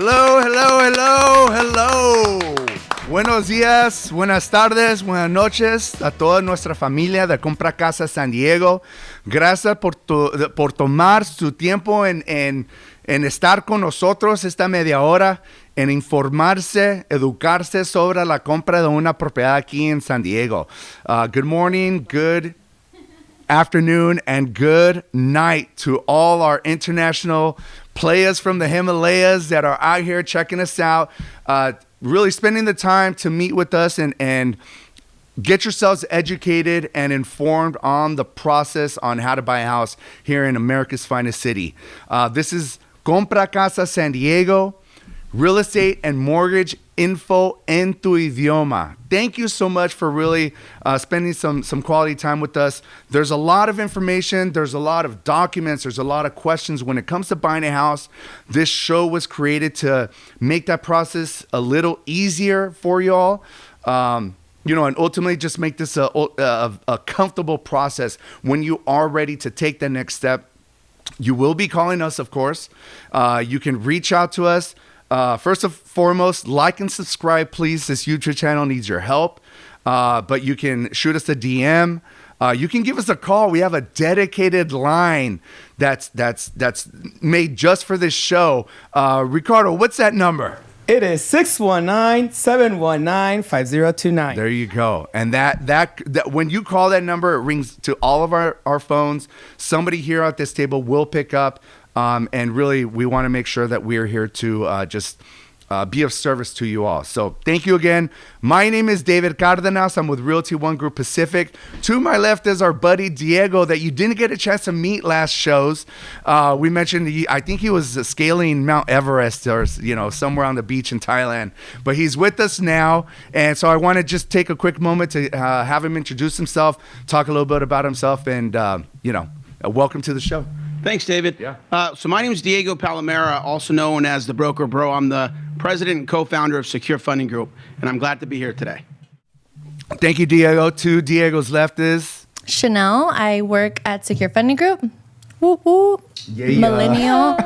Hello, hello, hello, hello. Buenos días, buenas tardes, buenas noches a toda nuestra familia de Compra Casa San Diego. Gracias por tomar su tiempo en estar con nosotros esta media hora, en informarse, educarse sobre la compra de una propiedad aquí en San Diego. Good morning, good afternoon, and good night to all our international players from the Himalayas that are out here checking us out, really spending the time to meet with us and get yourselves educated and informed on the process on how to buy a house here in America's finest city. This is Compra Casa San Diego, real estate and mortgage info en tu idioma. Thank you so much for really spending some quality time with us. There's a lot of information. There's a lot of documents. There's a lot of questions. When it comes to buying a house, this show was created to make that process a little easier for y'all. And ultimately just make this a comfortable process when you are ready to take the next step. You will be calling us, of course. You can reach out to us. First and foremost, like and subscribe, please. This YouTube channel needs your help. But you can shoot us a DM. You can give us a call. We have a dedicated line that's made just for this show. Ricardo, what's that number? It is 619-719-5029. There you go. And that when you call that number, it rings to all of our phones. Somebody here at this table will pick up. And really, we want to make sure that we are here to just be of service to you all. So thank you again. My name is David Cardenas. I'm with Realty One Group Pacific. To my left is our buddy Diego that you didn't get a chance to meet last shows. We mentioned, I think he was scaling Mount Everest or somewhere on the beach in Thailand. But he's with us now. And so I want to just take a quick moment to have him introduce himself, talk a little bit about himself, and, welcome to the show. Thanks, David. Yeah. So my name is Diego Palomera, also known as the Broker Bro. I'm the president and co-founder of Secure Funding Group, and I'm glad to be here today. Thank you, Diego. To Diego's left is Chanel. I work at Secure Funding Group. Woo woo. Yeah. Millennial.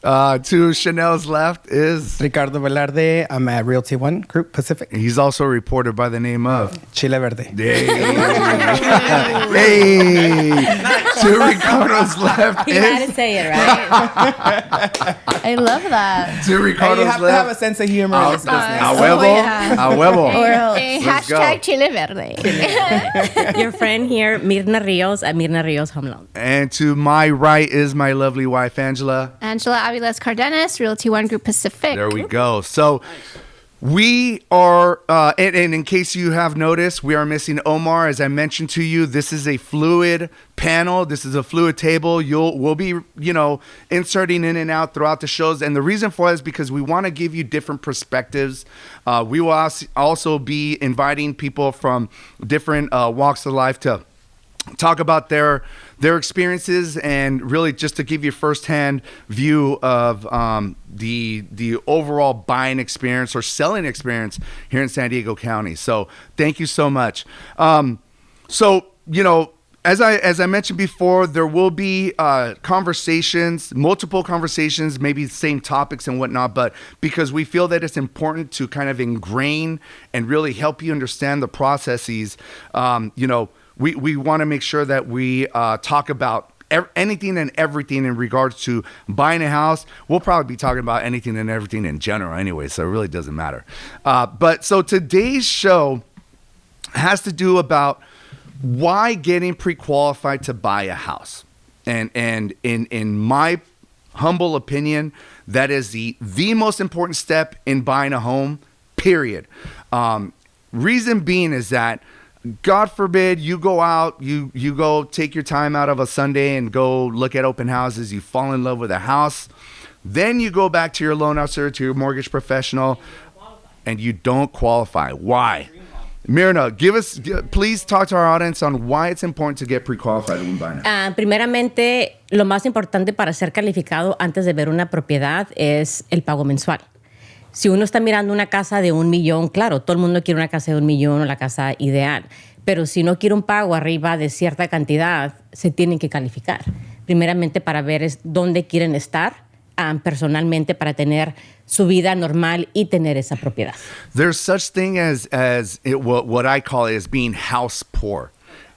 To Chanel's left is Ricardo Velarde. I'm at Realty One Group Pacific. He's also a reporter by the name of Chile Verde. Hey. To Ricardo's left You had to say it, right? I love that. To Ricardo's You have to left. have a sense of humor in this business. A huevo. yeah. A huevo. Let's go. Hashtag Chile Verde. Your friend here, Mirna Rios at Mirna Rios Home Loan. And to my right is my lovely wife, Angela. Angela Aviles Cardenas, Realty One Group Pacific. There we go. So we are, and in case you have noticed, we are missing Omar. As I mentioned to you, this is a fluid panel. This is a fluid table. We'll be, inserting in and out throughout the shows. And the reason for that is because we want to give you different perspectives. We will also be inviting people from different walks of life to talk about their experiences and really just to give you firsthand view of the overall buying experience or selling experience here in San Diego County. So thank you so much. As I mentioned before, there will be multiple conversations, maybe the same topics and whatnot, but because we feel that it's important to kind of ingrain and really help you understand the processes, we want to make sure that we talk about anything and everything in regards to buying a house. We'll probably be talking about anything and everything in general anyway, so it really doesn't matter. So today's show has to do about why getting pre-qualified to buy a house. And in my humble opinion, that is the most important step in buying a home, period. Reason being is that God forbid you go out, you go take your time out of a Sunday and go look at open houses, you fall in love with a house, then you go back to your loan officer, to your mortgage professional, and you don't qualify. Why? Mirna, please talk to our audience on why it's important to get pre-qualified when buying a house. Primeramente, lo más importante para ser calificado antes de ver una propiedad es el pago mensual. Si uno está mirando una casa de $1 millón, claro, todo el mundo quiere una casa de $1 millón o la casa ideal. Pero si no quiere un pago arriba de cierta cantidad, se tienen que calificar. Primeramente para ver dónde quieren estar personalmente para tener su vida normal y tener esa propiedad. There's such thing as what I call is being house poor.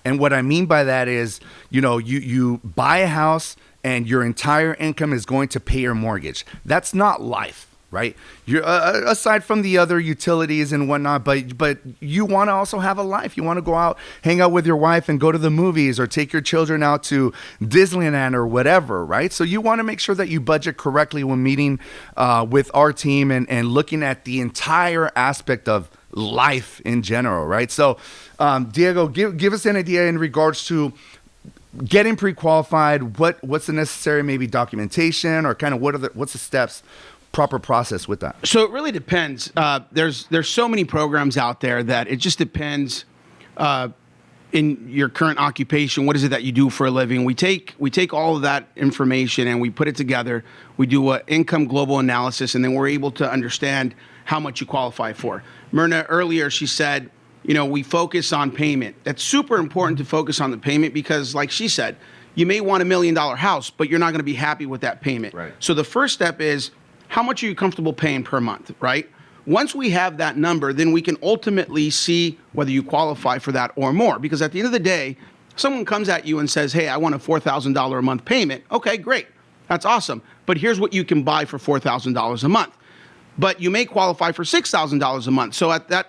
And what I mean by that is, you buy a house and your entire income is going to pay your mortgage. That's not life. Right? You're aside from the other utilities and whatnot, but you want to also have a life. You want to go out, hang out with your wife and go to the movies or take your children out to Disneyland or whatever, right? So you want to make sure that you budget correctly when meeting with our team and looking at the entire aspect of life in general, right? So Diego, give us an idea in regards to getting pre-qualified. What's the necessary maybe documentation or kind of what's the steps, proper process with that? So it really depends. There's so many programs out there that it just depends in your current occupation. What is it that you do for a living? We take all of that information and we put it together. We do an income global analysis, and then we're able to understand how much you qualify for. Myrna, earlier, she said, we focus on payment. That's super important to focus on the payment because, like she said, you may want $1 million house, but you're not going to be happy with that payment. Right. So the first step is, how much are you comfortable paying per month, right? Once we have that number, then we can ultimately see whether you qualify for that or more. Because at the end of the day, someone comes at you and says, hey, I want a $4,000 a month payment. Okay, great. That's awesome. But here's what you can buy for $4,000 a month. But you may qualify for $6,000 a month. So at that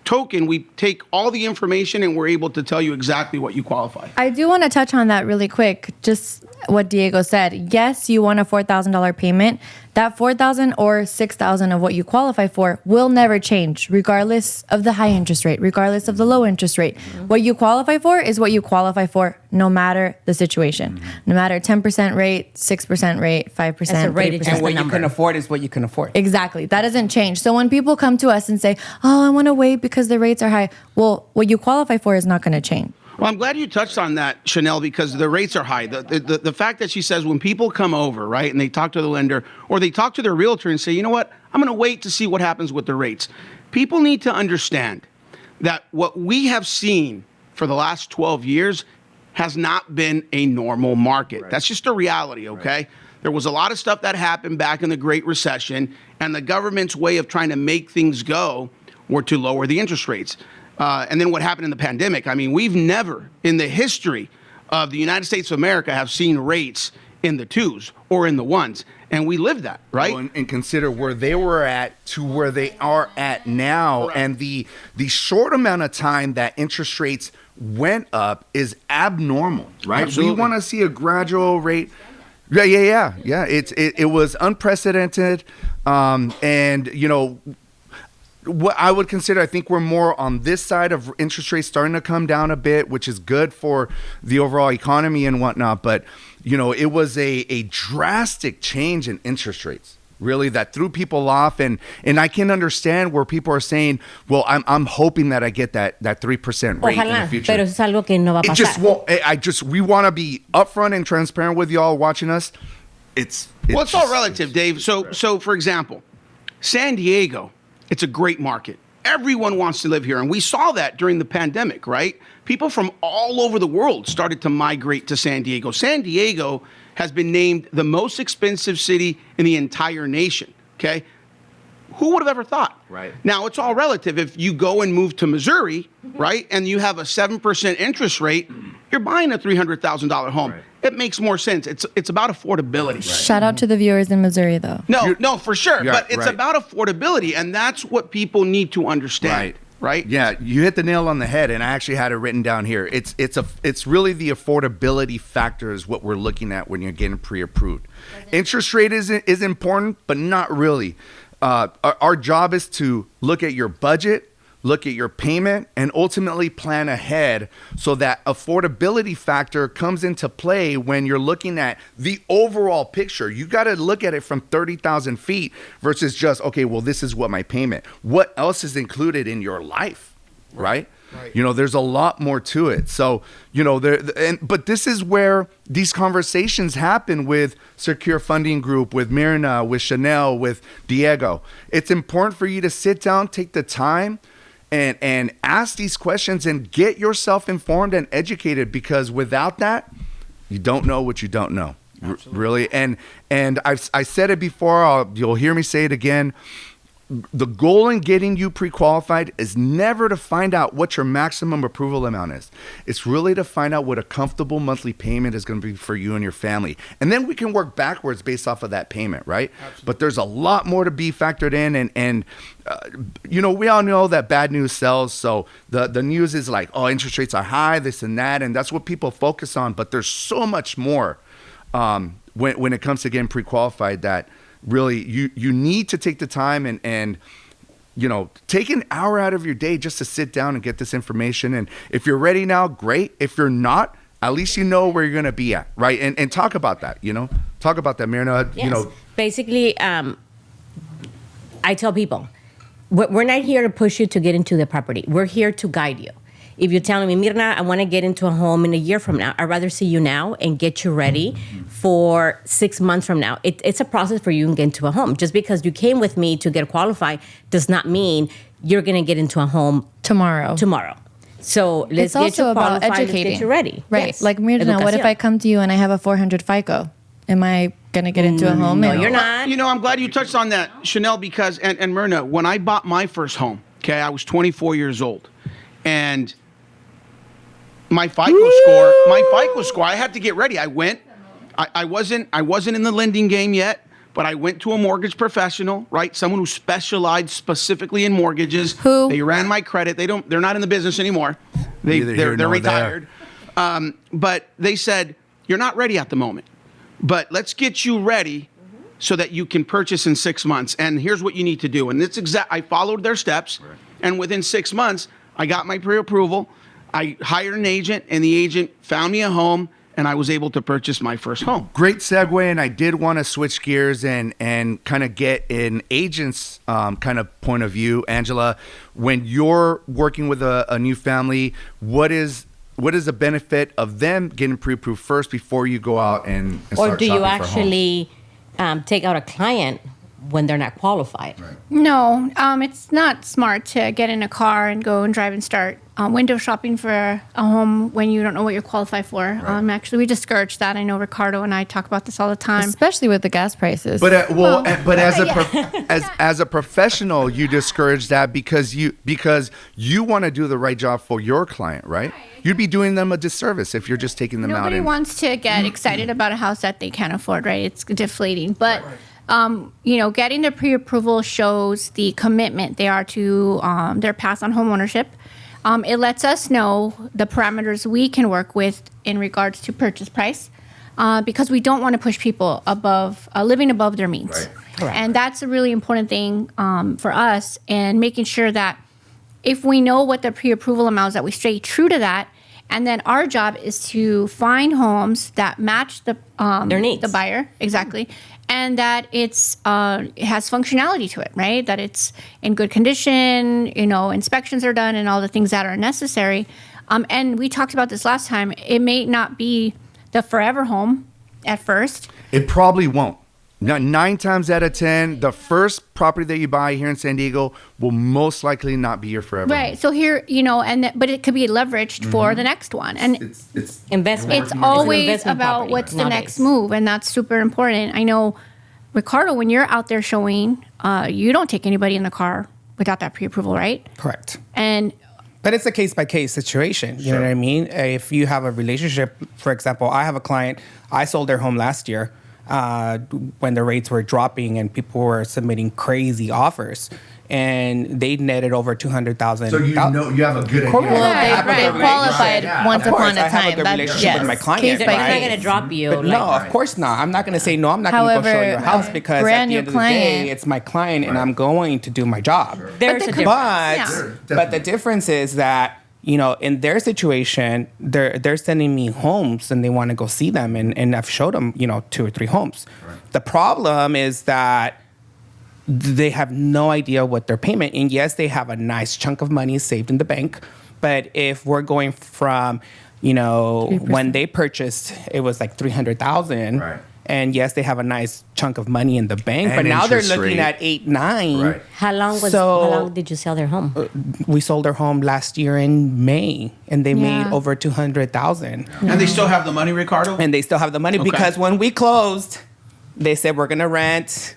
token, we take all the information and we're able to tell you exactly what you qualify. I do want to touch on that really quick. Just what Diego said. Yes, you want a $4,000 payment. That $4,000 or $6,000 of what you qualify for will never change, regardless of the high interest rate, regardless of the low interest rate. Mm-hmm. What you qualify for is what you qualify for, no matter the situation. Mm-hmm. No matter 10% rate, 6% rate, 5%, rate. 3%. And what you can afford is what you can afford. Exactly. That doesn't change. So when people come to us and say, oh, I want to wait because the rates are high, well, what you qualify for is not going to change. Well, I'm glad you touched on that, Chanel, because the rates are high. The fact that she says when people come over, right, and they talk to the lender or they talk to their realtor and say, you know what, I'm going to wait to see what happens with the rates. People need to understand that what we have seen for the last 12 years has not been a normal market. Right. That's just a reality, okay? Right. There was a lot of stuff that happened back in the Great Recession, and the government's way of trying to make things go were to lower the interest rates. And then what happened in the pandemic? I mean, we've never in the history of the United States of America have seen rates in the 2s or in the 1s. And we lived that, right? Well, and consider where they were at to where they are at now. Correct. And the short amount of time that interest rates went up is abnormal, right? Absolutely. We want to see a gradual rate. Yeah. It was unprecedented. And, what I would consider, I think we're more on this side of interest rates starting to come down a bit, which is good for the overall economy and whatnot. But, it was a drastic change in interest rates, really, that threw people off. And I can understand where people are saying, well, I'm hoping that I get that 3% rate in the future. Pero es algo que no va a pasar. It just won't. We want to be upfront and transparent with y'all watching us. It's all relative, Dave. So for example, San Diego, it's a great market. Everyone wants to live here. And we saw that during the pandemic, right? People from all over the world started to migrate to San Diego. San Diego has been named the most expensive city in the entire nation, okay? Who would have ever thought? Right. Now, it's all relative. If you go and move to Missouri, right, and you have a 7% interest rate, you're buying a $300,000 home. Right. It makes more sense. It's about affordability. Right. Shout out to the viewers in Missouri, though. No, for sure. But it's about affordability, and that's what people need to understand. Right? Yeah, you hit the nail on the head, and I actually had it written down here. It's really the affordability factor is what we're looking at when you're getting pre-approved. Interest rate is important, but not really. Our job is to look at your budget, look at your payment, and ultimately plan ahead so that affordability factor comes into play when you're looking at the overall picture. You got to look at it from 30,000 feet versus just, okay, well, this is what my payment. What else is included in your life, right? Right. There's a lot more to it. So, but this is where these conversations happen with Secure Funding Group, with Myrna, with Chanel, with Diego. It's important for you to sit down, take the time, and ask these questions and get yourself informed and educated, because without that, you don't know what you don't know. Really, and I said it before. You'll hear me say it again. The goal in getting you pre-qualified is never to find out what your maximum approval amount is. It's really to find out what a comfortable monthly payment is going to be for you and your family. And then we can work backwards based off of that payment, right? Absolutely. But there's a lot more to be factored in. And we all know that bad news sells. So the news is like, oh, interest rates are high, this and that. And that's what people focus on. But there's so much more when it comes to getting pre-qualified that really you need to take the time and take an hour out of your day just to sit down and get this information. And if you're ready now, great. If you're not, at least you know where you're going to be at, right? And talk about that, talk about that, Myrna. Yes. Basically, I tell people, we're not here to push you to get into the property. We're here to guide you. If you're telling me, Myrna, I want to get into a home in a year from now, I'd rather see you now and get you ready for 6 months from now. It's a process for you to get into a home. Just because you came with me to get qualified does not mean you're going to get into a home tomorrow. So let's get you qualified, let's get you ready. Right. Yes. Like Myrna, what if I come to you and I have a 400 FICO? Am I going to get into a home? No, you're not. I'm glad you touched on that, Chanel, because, and Myrna, when I bought my first home, I was 24 years old. And my FICO score, I had to get ready. I went, I wasn't in the lending game yet, but I went to a mortgage professional, right? Someone who specialized specifically in mortgages. Who? They ran my credit. They're not in the business anymore. They're retired. But they said, you're not ready at the moment, but let's get you ready so that you can purchase in 6 months. And here's what you need to do. And I followed their steps. Right. And within 6 months, I got my pre-approval. I hired an agent, and the agent found me a home, and I was able to purchase my first home. Great segue, and I did want to switch gears and kind of get an agent's kind of point of view. Angela, when you're working with a new family, what is the benefit of them getting pre-approved first before you go out and start or do you shopping for actually take out a client when they're not qualified? Right. No, it's not smart to get in a car and go and drive and start window shopping for a home when you don't know what you're qualified for. Right. Actually, we discourage that. I know Ricardo and I talk about this all the time. Especially with the gas prices. But as a professional, you discourage that because you want to do the right job for your client, right? You'd be doing them a disservice if you're just taking them out. Nobody wants to get excited about a house that they can't afford, right? It's deflating. But getting the pre-approval shows the commitment they are to their path on homeownership. It lets us know the parameters we can work with in regards to purchase price, because we don't want to push people above living above their means. Right. Correct. And that's a really important thing for us, and making sure that if we know what the pre-approval amount is, that we stay true to that. And then our job is to find homes that match their needs, the buyer, exactly, and that it has functionality to it, right? That it's in good condition, inspections are done, and all the things that are necessary. And we talked about this last time. It may not be the forever home at first. It probably won't. Now, 9 times out of 10, the first property that you buy here in San Diego will most likely not be your forever home. Right. So here, but it could be leveraged for the next one. And it's investment. it's always investment about property what's the nowadays. next move, and that's super important. I know, Ricardo, when you're out there showing, you don't take anybody in the car without that pre-approval, right? Correct. But it's a case-by-case situation. You know what I mean? If you have a relationship, for example, I have a client, I sold their home last year when the rates were dropping and people were submitting crazy offers. And they netted over $200,000. So you have a good idea. Well, they qualified once upon a I have time. a good relationship with my client. Case by But it's not case. going to drop you. But no, of course not. I'm not going to say no. I'm not going to go show your house because at the brand end new of the day, client. it's my client and I'm going to do my job. There's a difference. But the difference is that in their situation, they're sending me homes and they want to go see them, and I've showed them 2 or 3 homes. Right. The problem is that they have no idea what their payment, and yes, they have a nice chunk of money saved in the bank, but if we're going from 3%. When they purchased, it was like $300,000. Right. And yes, they have a nice chunk of money in the bank, And but now they're interest looking rate. at 8, 9. Right. How long did you sell their home? We sold their home last year in May, and they Yeah. made over $200,000. And they still have the money, Ricardo? And they still have the money Okay. because when we closed, they said we're gonna rent.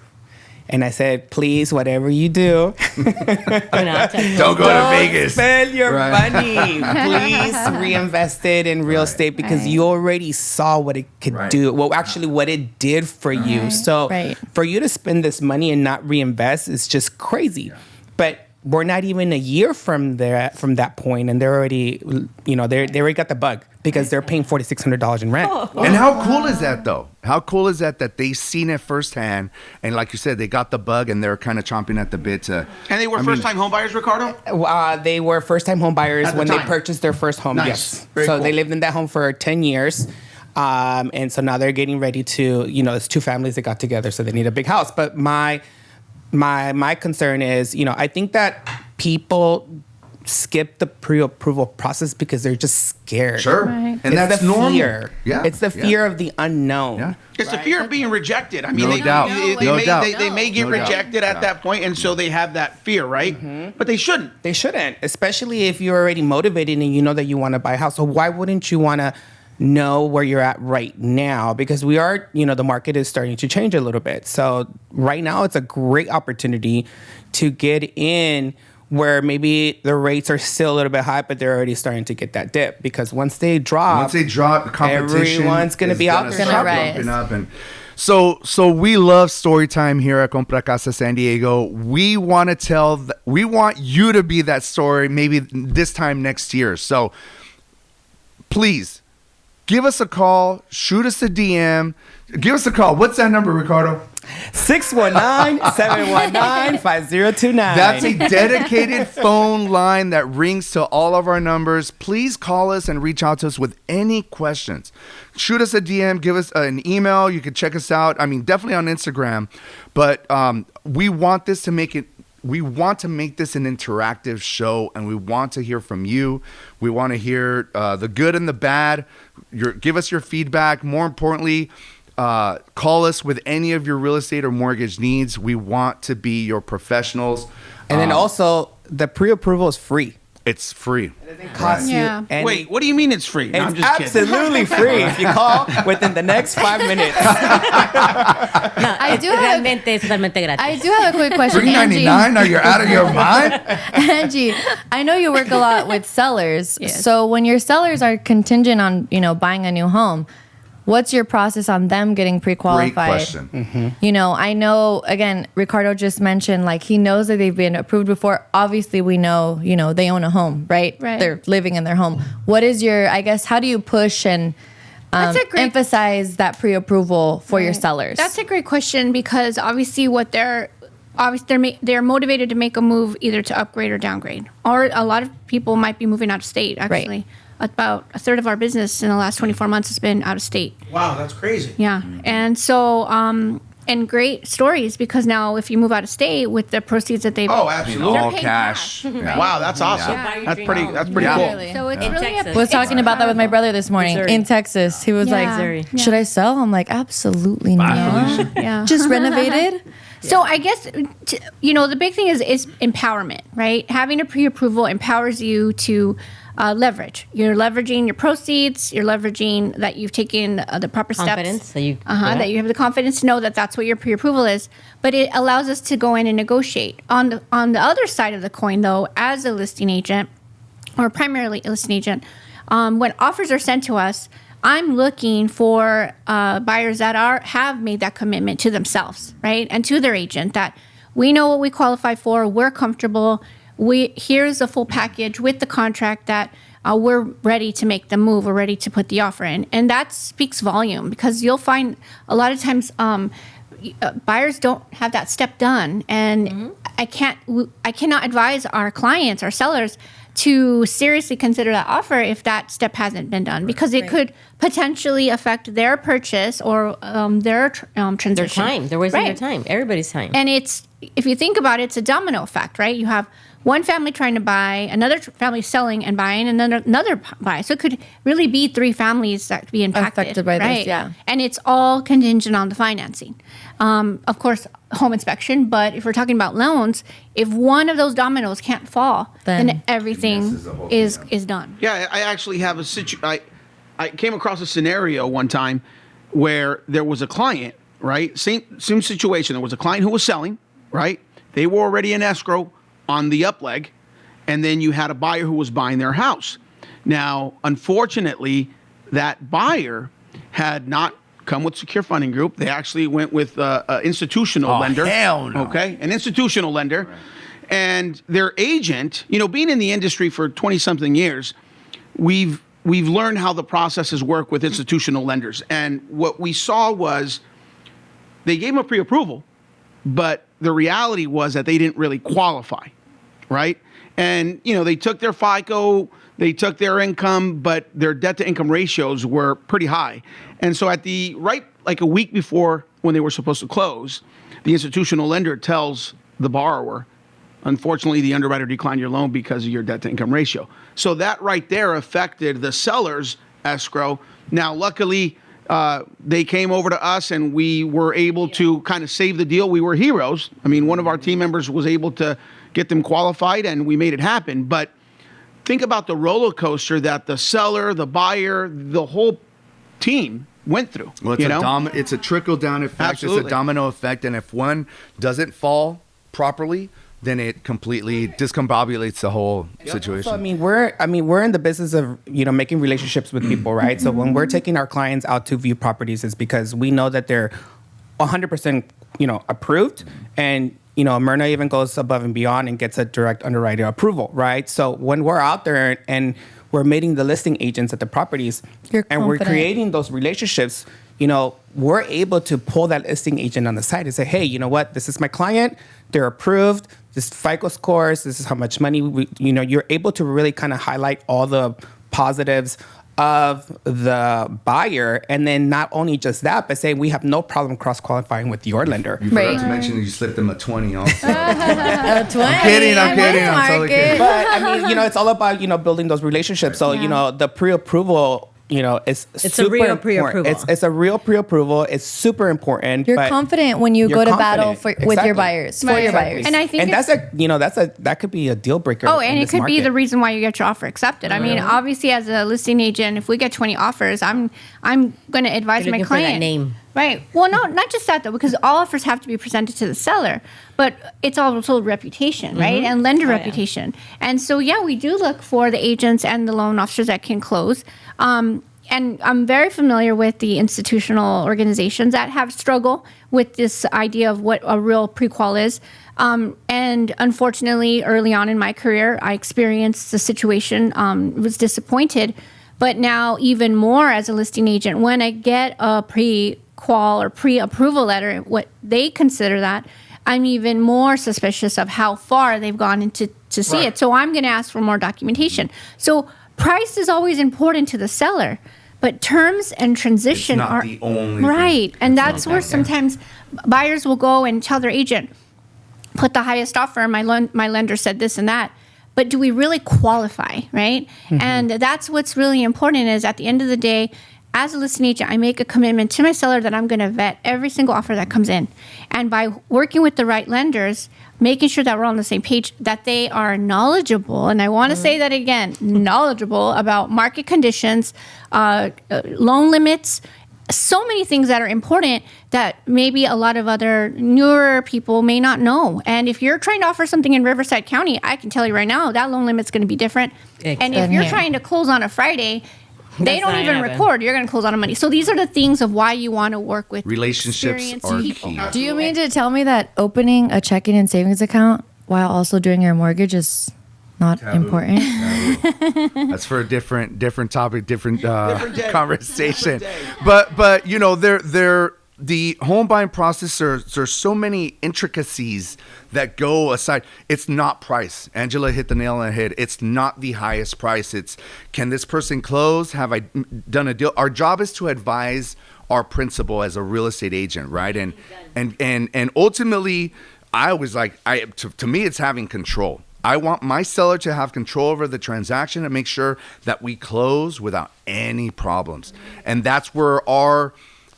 And I said, please, whatever you do, Don't go to Vegas. spend your Right. money. Please reinvest it in real estate because Right. you already saw what it could Right. do. Well, actually, what it did for you. So Right. for you to spend this money and not reinvest is just crazy. But we're not even a year from that point, and they're already, they already got the bug because they're paying $4,600 in rent. And how cool is that, though? How cool is that they seen it firsthand, and like you said, they got the bug, and they're kind of chomping at the bit to. And they were first-time home buyers, Ricardo? They were first-time home buyers At the when time. they purchased their first home. Nice. Yes, Very so cool. they lived in that home for 10 years, and so now they're getting ready to. It's two families that got together, so they need a big house. But my concern is, I think that people skip the pre-approval process because they're just scared. Sure. Right. And It's that's the normal. fear. Yeah. It's the yeah. fear of the unknown. Yeah. It's the fear of being rejected. I mean, No doubt. they No may, doubt. They may get No doubt. rejected at Yeah. that point, and so they have that fear, right? But they shouldn't. They shouldn't, especially if you're already motivated and you know that you want to buy a house. So why wouldn't you want to know where you're at right now? Because we are, the market is starting to change a little bit. So right now it's a great opportunity to get in where maybe the rates are still a little bit high, but they're already starting to get that dip. Because once they drop, Competition. everyone's gonna is be out there start shopping. bumping up. And so we love story time here at Compra Casa San Diego. We want we want you to be that story maybe this time next year. So please give us a call, shoot us a DM, give us a call. What's that number, Ricardo? 619-719-5029. That's a dedicated phone line that rings to all of our numbers. Please call us and reach out to us with any questions. Shoot us a DM, give us an email. You can check us out. I mean, definitely on Instagram. But we want this to make it. We want to make this an interactive show, and we want to hear from you. We want to hear the good and the bad. Give us your feedback. More importantly, call us with any of your real estate or mortgage needs. We want to be your professionals. And then also, the pre-approval is free. It's free. It doesn't cost Yeah. you any. Wait, what do you mean it's free? No, I'm It's just kidding. absolutely free if you call within the next 5 minutes. I do have Realmente es totalmente gratis. I do have a quick question, Angie. $3.99? Are you out of your mind? Angie, I know you work a lot with sellers. Yes. So when your sellers are contingent on, buying a new home, what's your process on them getting pre-qualified? Great question. I know, again, Ricardo just mentioned, like, he knows that they've been approved before. Obviously, we know, they own a home, right? Right. They're living in their home. What is how do you push and That's a great- emphasize that pre-approval for your sellers? That's a great question because obviously they're motivated to make a move either to upgrade or downgrade. Or a lot of people might be moving out of state, actually. Right. About a third of our business in the last 24 months has been out of state. Wow, that's crazy. Yeah. And so, and great stories because now if you move out of state with the proceeds that they've Oh, absolutely. All paying cash. cash. Yeah. Wow, that's awesome. Buy your That's dream pretty. home. That's pretty Yeah. cool. Really? So it's In really Texas. a, was talking about that with my brother this morning Missouri. in Texas. He was Yeah. like, Missouri. should I sell? I'm like, absolutely not. yeah. Just renovated. So I guess the big thing is empowerment, right? Having a pre-approval empowers you to leverage. You're leveraging your proceeds. You're leveraging that you've taken the proper Confidence, steps. so you- That you have the confidence to know that that's what your pre-approval is. But it allows us to go in and negotiate. On the other side of the coin, though, as a listing agent or primarily a listing agent, when offers are sent to us, I'm looking for buyers that have made that commitment to themselves, right, and to their agent that we know what we qualify for, we're comfortable. Here's the full package with the contract that we're ready to make the move, we're ready to put the offer in, and that speaks volume because you'll find a lot of times buyers don't have that step done, and I cannot advise our clients, our sellers, to seriously consider that offer if that step hasn't been done because it could potentially affect their purchase or their transition. Their time. They're wasting their Right. time. Everybody's time. And it's if you think about it, it's a domino effect, right? You have one family trying to buy, another family selling and buying, and then another buy. So it could really be 3 families that could be impacted by right? this, yeah. And it's all contingent on the financing. Of course, home inspection, but if we're talking about loans, if one of those dominoes can't fall, then everything is done. Yeah, I actually have I came across a scenario one time where there was a client, right? Same situation. There was a client who was selling, right? They were already in escrow on the up leg, and then you had a buyer who was buying their house. Now, unfortunately, that buyer had not come with Secure Funding Group. They actually went with an institutional lender. Hell no. Okay, an institutional lender. Right. And their agent, being in the industry for 20-something years, we've learned how the processes work with institutional lenders. And what we saw was they gave them a pre-approval, but the reality was that they didn't really qualify, right? And, they took their FICO, they took their income, but their debt to income ratios were pretty high. And so like a week before when they were supposed to close, the institutional lender tells the borrower, unfortunately, the underwriter declined your loan because of your debt to income ratio. So that right there affected the seller's escrow. Now, luckily, they came over to us and we were able to kind of save the deal. We were heroes. I mean, one of our team members was able to get them qualified and we made it happen. But think about the roller coaster that the seller, the buyer, the whole team went through. Well, it's a trickle down effect. Absolutely. It's a domino effect. And if one doesn't fall properly, then it completely discombobulates the whole situation. So we're in the business of making relationships with people, right? So when we're taking our clients out to view properties, it's because we know that they're 100% approved, and Myrna even goes above and beyond and gets a direct underwriter approval, right? So when we're out there and we're meeting the listing agents at the properties, and we're creating those relationships, we're able to pull that listing agent on the side and say, hey, you know what? This is my client. They're approved. This FICO scores. This is how much money you're able to really kind of highlight all the positives of the buyer. And then not only just that, but say we have no problem cross-qualifying with your lender. You forgot to mention that you slipped them a 20 also. A 20. I'm kidding. I'm totally kidding. But it's all about, building those relationships. So, the pre-approval, it's a real pre-approval. It's a real pre-approval. It's super important. You're confident when you go to battle with your buyers, for your buyers. And I think that could be a deal breaker. Oh, and it could be the reason why you get your offer accepted. I mean, obviously, as a listing agent, if we get 20 offers, I'm going to advise my client. For that name. Right. Well, no, not just that though, because all offers have to be presented to the seller, but it's also reputation, right? And lender reputation. And so, we do look for the agents and the loan officers that can close. And I'm very familiar with the institutional organizations that have struggled with this idea of what a real pre-qual is. And unfortunately, early on in my career, I experienced the situation, was disappointed. But now even more as a listing agent, when I get a pre-qual or pre-approval letter, what they consider that, I'm even more suspicious of how far they've gone into to see it. So I'm going to ask for more documentation. So price is always important to the seller, but terms and transition are the only right. thing. And that's where sometimes buyers will go and tell their agent, put the highest offer. My lender said this and that. But do we really qualify, right? And that's what's really important is at the end of the day, as a listing agent, I make a commitment to my seller that I'm going to vet every single offer that comes in. And by working with the right lenders, making sure that we're on the same page, that they are knowledgeable, and I want to say that again, knowledgeable about market conditions, loan limits, so many things that are important that maybe a lot of other newer people may not know. And if you're trying to offer something in Riverside County, I can tell you right now, that loan limit's going to be different. And if you're trying to close on a Friday, they don't even record. You're going to close on a Monday. So these are the things of why you want to work with relationships are people. key. Do you mean to tell me that opening a checking and savings account while also doing your mortgage is not important? That's for a different topic, different conversation. Different But the home buying process, there's so many intricacies that go aside. It's not price. Angela hit the nail on the head. It's not the highest price. It's, can this person close? Have I done a deal? Our job is to advise our principal as a real estate agent, right? And ultimately, I was like, to me, it's having control. I want my seller to have control over the transaction and make sure that we close without any problems. And that's where our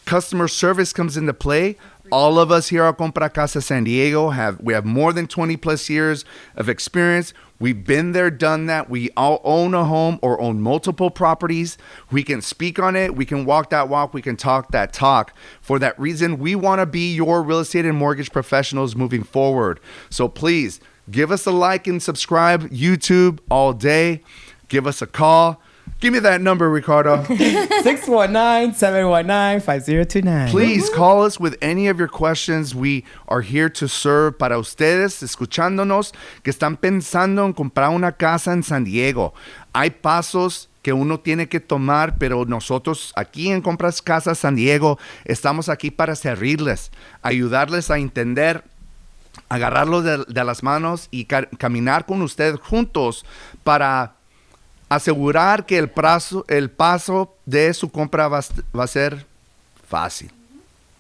customer service comes into play. All of us here at Compra Casa San Diego have more than 20 plus years of experience. We've been there, done that. We all own a home or own multiple properties. We can speak on it. We can walk that walk. We can talk that talk. For that reason, we want to be your real estate and mortgage professionals moving forward. So please give us a like and subscribe. YouTube all day. Give us a call. Give me that number, Ricardo. 619-719-5029. Please call us with any of your questions. We are here to serve para ustedes, escuchándonos, que están pensando en comprar una casa en San Diego. Hay pasos que uno tiene que tomar, pero nosotros aquí en Compras Casa San Diego estamos aquí para servirles, ayudarles a entender, agarrarlos de las manos y caminar con ustedes juntos para asegurar que el paso de su compra va a ser fácil,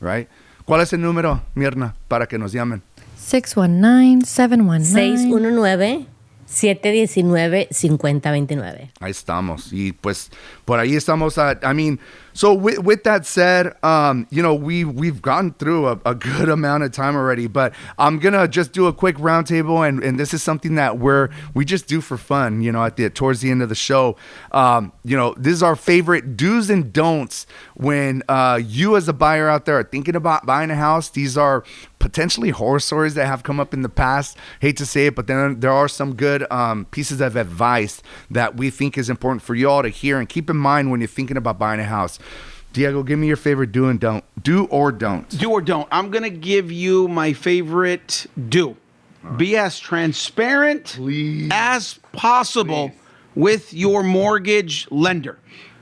right? ¿Cuál es el número, Mirna, para que nos llamen? 619-719. 619-719-5029. Ahí estamos. Y pues por ahí estamos. So with that said, we've gone through a good amount of time already, but I'm going to just do a quick roundtable. And this is something that we just do for fun, towards the end of the show. This is our favorite do's and don'ts when you as a buyer out there are thinking about buying a house. These are potentially horror stories that have come up in the past. Hate to say it, but then there are some good pieces of advice that we think is important for you all to hear and keep in mind when you're thinking about buying a house. Diego, give me your favorite do and don't. Do or don't. Do or don't. I'm going to give you my favorite do. Right. Be as transparent as possible with your mortgage lender.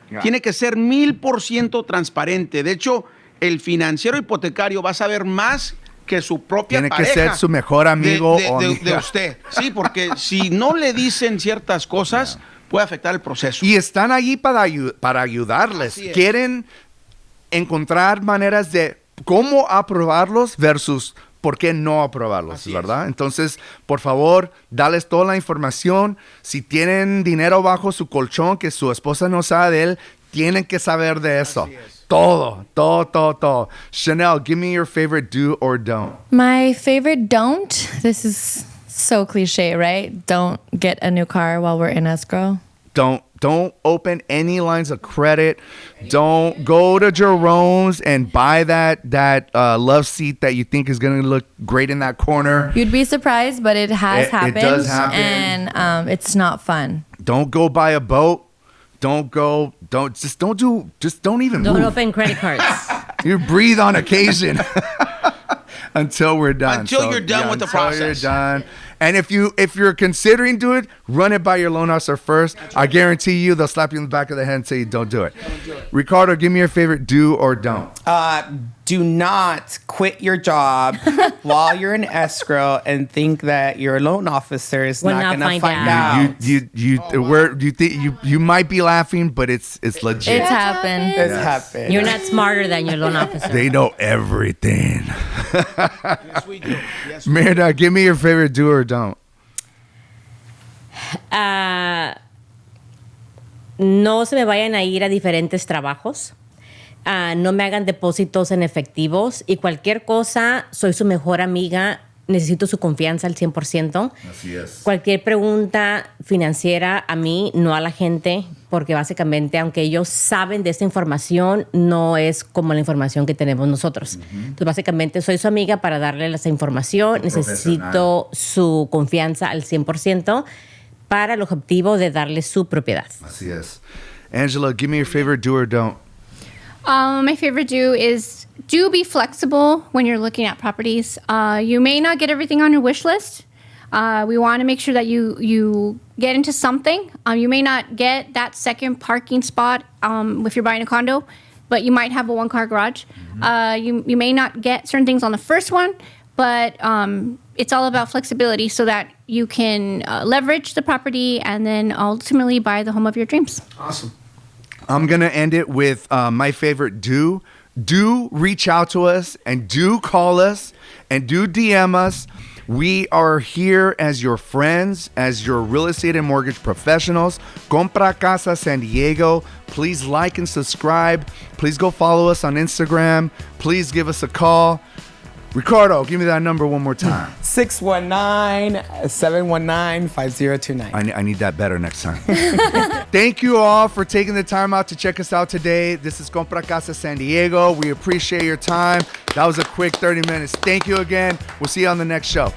Yeah. Tiene que ser 1000% transparente. De hecho, el financiero hipotecario va a saber más que su propia Tiene pareja. Tiene que ser su mejor amigo de usted. Sí, porque si no le dicen ciertas cosas, puede afectar el proceso. Y están allí para ayudarles. Quieren encontrar maneras de cómo aprobarlos versus por qué no aprobarlos, ¿verdad? Entonces, por favor, dales toda la información. Si tienen dinero bajo su colchón que su esposa no sabe de él, tienen que saber de eso. Todo. Chanel, give me your favorite do or don't. My favorite don't, this is so cliche, right? Don't get a new car while we're in escrow. Don't open any lines of credit. Don't go to Jerome's and buy that love seat that you think is going to look great in that corner. You'd be surprised, but it has happened. It does happen. And it's not fun. Don't go buy a boat. Don't even Don't open credit cards. You breathe on occasion until we're done. Until you're done with the process. Until you're done. And if you're considering doing it, run it by your loan officer first. Right. I guarantee you they'll slap you in the back of the head and say, don't do it. Ricardo, give me your favorite do or don't. Do not quit your job while you're in escrow and think that your loan officer is not going to find out. You might be laughing, but it's legit. It's happened. It's happened. You're not smarter than your loan officer. They know everything. Yes, we do. Mirna, give me your favorite do or don't. No se me vayan a ir a diferentes trabajos. No me hagan depósitos en efectivos y cualquier cosa, soy su mejor amiga, necesito su confianza al 100%. Así es. Cualquier pregunta financiera a mí, no a la gente, porque básicamente, aunque ellos saben de esta información, no es como la información que tenemos nosotros. Entonces, básicamente, soy su amiga para darle esa información. Necesito su confianza al 100% para el objetivo de darle su propiedad. Así es. Angela, give me your favorite do or don't. My favorite do is do be flexible when you're looking at properties. You may not get everything on your wish list. We want to make sure that you get into something. You may not get that second parking spot if you're buying a condo, but you might have a one-car garage. You may not get certain things on the first one, but it's all about flexibility so that you can leverage the property and then ultimately buy the home of your dreams. Awesome. I'm going to end it with my favorite do. do reach out to us and do call us and do DM us. We are here as your friends, as your real estate and mortgage professionals. Compra Casa San Diego. Please like and subscribe. Please go follow us on Instagram. Please give us a call. Ricardo, give me that number one more time. 619-719-5029. I need that better next time. Thank you all for taking the time out to check us out today. This is Compra Casa San Diego. We appreciate your time. That was a quick 30 minutes. Thank you again. We'll see you on the next show.